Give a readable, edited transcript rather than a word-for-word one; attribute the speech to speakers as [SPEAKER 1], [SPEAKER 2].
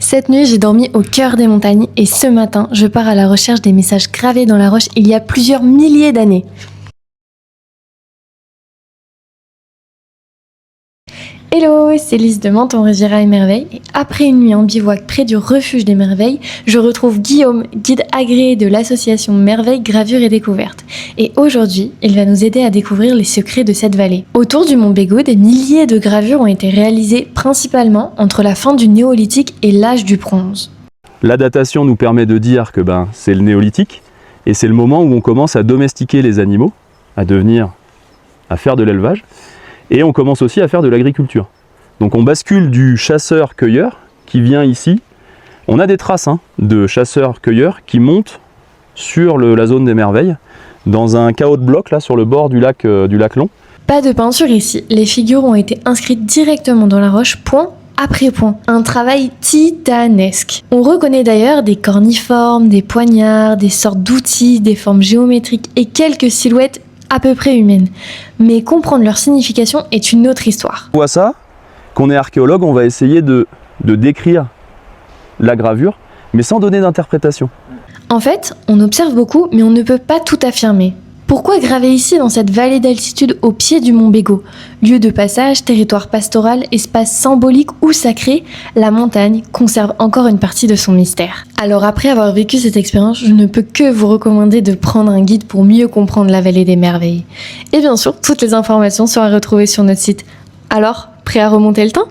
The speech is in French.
[SPEAKER 1] Cette nuit, j'ai dormi au cœur des montagnes et ce matin, je pars à la recherche des messages gravés dans la roche il y a plusieurs milliers d'années. Hello, c'est Lise de Menton Riviera et Merveille et après une nuit en bivouac près du refuge des merveilles, je retrouve Guillaume, guide agréé de l'association Merveille Gravure et Découverte. Et aujourd'hui, il va nous aider à découvrir les secrets de cette vallée. Autour du mont Bégaud, des milliers de gravures ont été réalisées principalement entre la fin du néolithique et l'âge du bronze.
[SPEAKER 2] La datation nous permet de dire que c'est le néolithique et c'est le moment où on commence à domestiquer les animaux, à faire de l'élevage. Et on commence aussi à faire de l'agriculture. Donc on bascule du chasseur-cueilleur qui vient ici. On a des traces de chasseurs-cueilleurs qui montent sur la zone des merveilles, dans un chaos de blocs là sur le bord du lac Long.
[SPEAKER 1] Pas de peinture ici, les figures ont été inscrites directement dans la roche, point après point. Un travail titanesque. On reconnaît d'ailleurs des corniformes, des poignards, des sortes d'outils, des formes géométriques et quelques silhouettes à peu près humaines. Mais comprendre leur signification est une autre histoire.
[SPEAKER 2] On voit ça, qu'on est archéologue, on va essayer de décrire la gravure, mais sans donner d'interprétation.
[SPEAKER 1] En fait, on observe beaucoup, mais on ne peut pas tout affirmer. Pourquoi graver ici dans cette vallée d'altitude au pied du mont Bégaud? Lieu de passage, territoire pastoral, espace symbolique ou sacré, la montagne conserve encore une partie de son mystère. Alors après avoir vécu cette expérience, je ne peux que vous recommander de prendre un guide pour mieux comprendre la vallée des merveilles. Et bien sûr, toutes les informations seront retrouvées sur notre site. Alors, prêt à remonter le temps ?